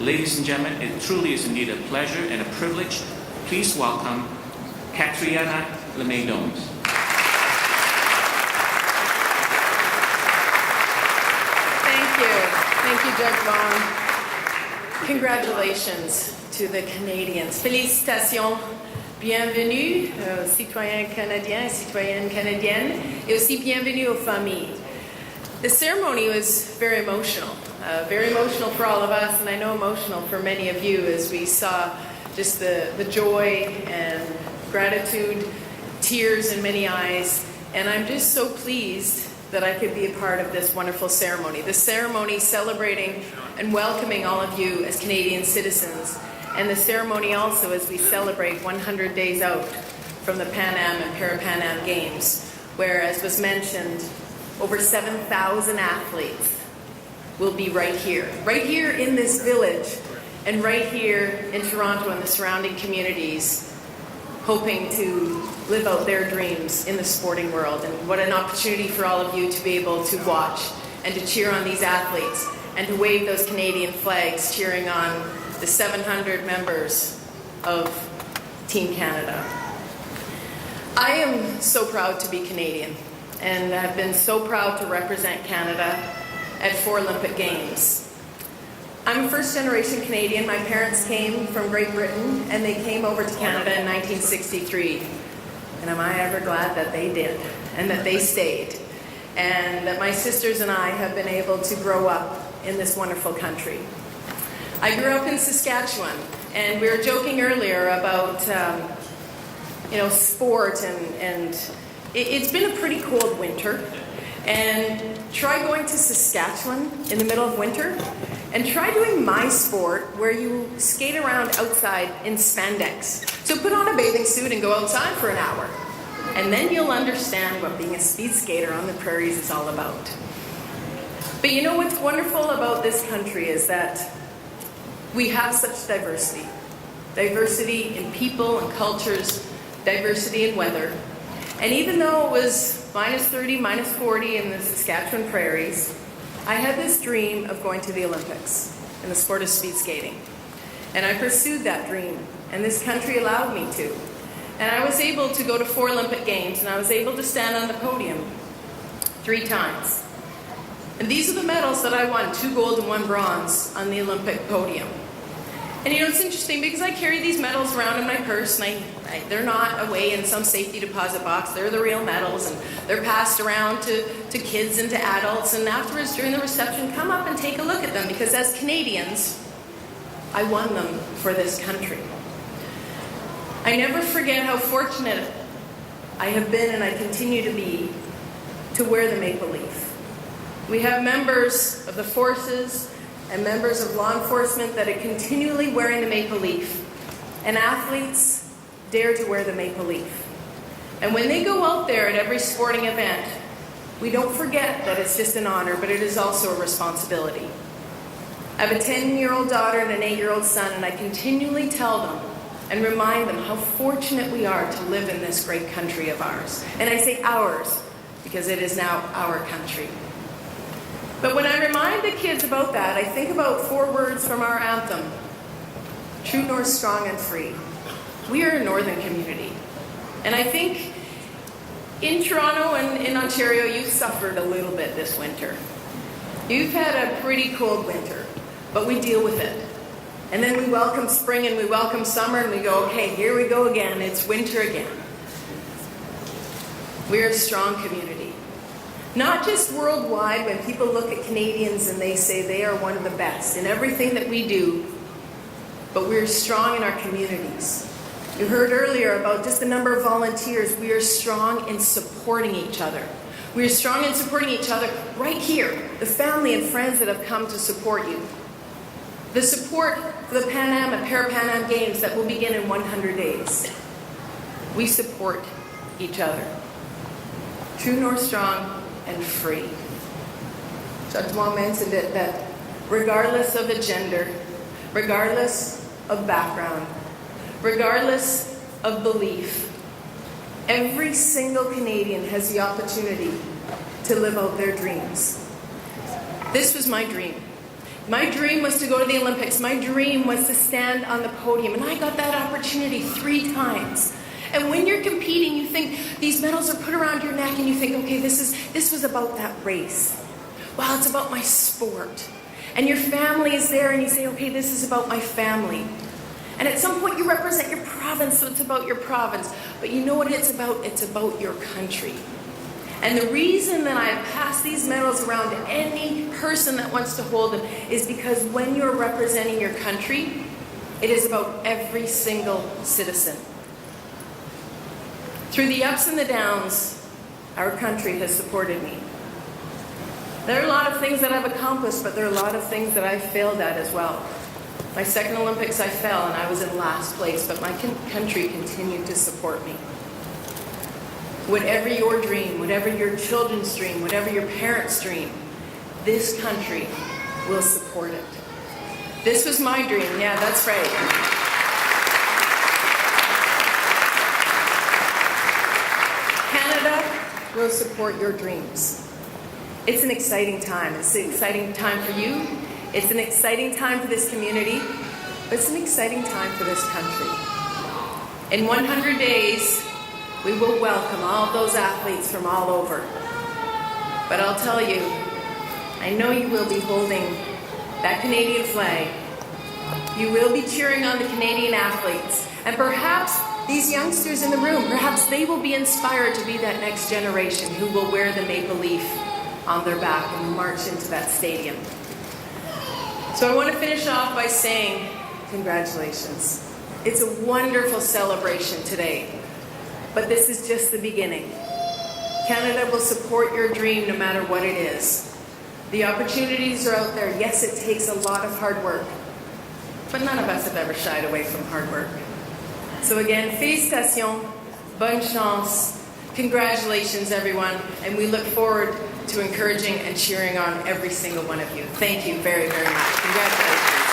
Ladies and gentlemen, it truly is indeed a pleasure and a privilege. Please welcome Catriona. Thank you, Judge Doan. Congratulations to the Canadians. Félicitations. Bienvenue aux citoyens canadiens et citoyennes canadiennes, et aussi bienvenue aux familles. The ceremony was very emotional for all of us, and I know emotional for many of you as we saw just the joy and gratitude, tears in many eyes, and I'm just so pleased that I could be a part of this wonderful ceremony. The ceremony celebrating and welcoming all of you as Canadian citizens, and the ceremony also as we celebrate 100 days out from the PanAm and PanAm Games, where, as was mentioned, over 7,000 athletes will be right here in this village, and right here in Toronto and the surrounding communities, hoping to live out their dreams in the sporting world. And what an opportunity for all of you to be able to watch and to cheer on these athletes and to wave those Canadian flags, cheering on the 700 members of Team Canada. I am so proud to be Canadian, and I've been so proud to represent Canada at 4 Olympic Games. I'm a first-generation Canadian. My parents came from Great Britain, and they came over to Canada in 1963. And am I ever glad that they did, and that they stayed, and that my sisters and I have been able to grow up in this wonderful country. I grew up in Saskatchewan, and we were joking earlier about sport, and it's been a pretty cold winter. And try going to Saskatchewan in the middle of winter, and try doing my sport where you skate around outside in spandex. So put on a bathing suit and go outside for an hour, and then you'll understand what being a speed skater on the prairies is all about. But you know what's wonderful about this country is that we have such diversity. Diversity in people and cultures, diversity in weather. And even though it was minus 30, minus 40 in the Saskatchewan prairies, I had this dream of going to the Olympics in the sport of speed skating. And I pursued that dream, and this country allowed me to. And I was able to go to 4 Olympic Games, and I was able to stand on the podium 3 times. And these are the medals that I won, 2 gold and 1 bronze on the Olympic podium. And you know, it's interesting because I carry these medals around in my purse, and they're not away in some safety deposit box. They're the real medals, and they're passed around to kids and to adults. And afterwards, during the reception, come up and take a look at them, because as Canadians, I won them for this country. I never forget how fortunate I have been, and I continue to be, to wear the maple leaf. We have members of the forces and members of law enforcement that are continually wearing the maple leaf, and athletes dare to wear the maple leaf. And when they go out there at every sporting event, we don't forget that it's just an honor, but it is also a responsibility. I have a 10-year-old daughter and an 8-year-old son, and I continually tell them and remind them how fortunate we are to live in this great country of ours. And I say ours because it is now our country. But when I remind the kids about that, I think about 4 words from our anthem: true north, strong and free. We are a northern community. And I think in Toronto and in Ontario, you've suffered a little bit this winter. You've had a pretty cold winter, but we deal with it. And then we welcome spring and we welcome summer, and we go, okay, here we go again. It's winter again. We're a strong community. Not just worldwide, when people look at Canadians and they say they are one of the best in everything that we do, but we're strong in our communities. You heard earlier about just the number of volunteers. We are strong in supporting each other. We are strong in supporting each other right here, the family and friends that have come to support you. The support for the PanAm and PanAm Games that will begin in 100 days. We support each other. True north, strong and free. Judge Doan mentioned it, that regardless of a gender, regardless of background, regardless of belief, every single Canadian has the opportunity to live out their dreams. This was my dream. My dream was to go to the Olympics. My dream was to stand on the podium, and I got that opportunity 3 times. And when you're competing, you think these medals are put around your neck, and you think, okay, this was about that race. Well, it's about my sport. And your family is there, and you say, okay, this is about my family. And at some point, you represent your province, so it's about your province. But you know what it's about? It's about your country. And the reason that I pass these medals around to any person that wants to hold them is because when you're representing your country, it is about every single citizen. Through the ups and the downs, our country has supported me. There are a lot of things that I've accomplished, but there are a lot of things that I've failed at as well. My second Olympics, I fell and I was in last place, but my country continued to support me. Whatever your dream, whatever your children's dream, whatever your parents' dream, this country will support it. This was my dream. Yeah, that's right. Canada will support your dreams. It's an exciting time. It's an exciting time for you. It's an exciting time for this community. But it's an exciting time for this country. In 100 days, we will welcome all of those athletes from all over. But I'll tell you, I know you will be holding that Canadian flag. You will be cheering on the Canadian athletes. And perhaps these youngsters in the room, perhaps they will be inspired to be that next generation who will wear the maple leaf on their back and march into that stadium. So I want to finish off by saying, congratulations. It's a wonderful celebration today. But this is just the beginning. Canada will support your dream no matter what it is. The opportunities are out there. Yes, it takes a lot of hard work, but none of us have ever shied away from hard work. So again, félicitations, bonne chance, congratulations everyone, and we look forward to encouraging and cheering on every single one of you. Thank you very, very much. Congratulations.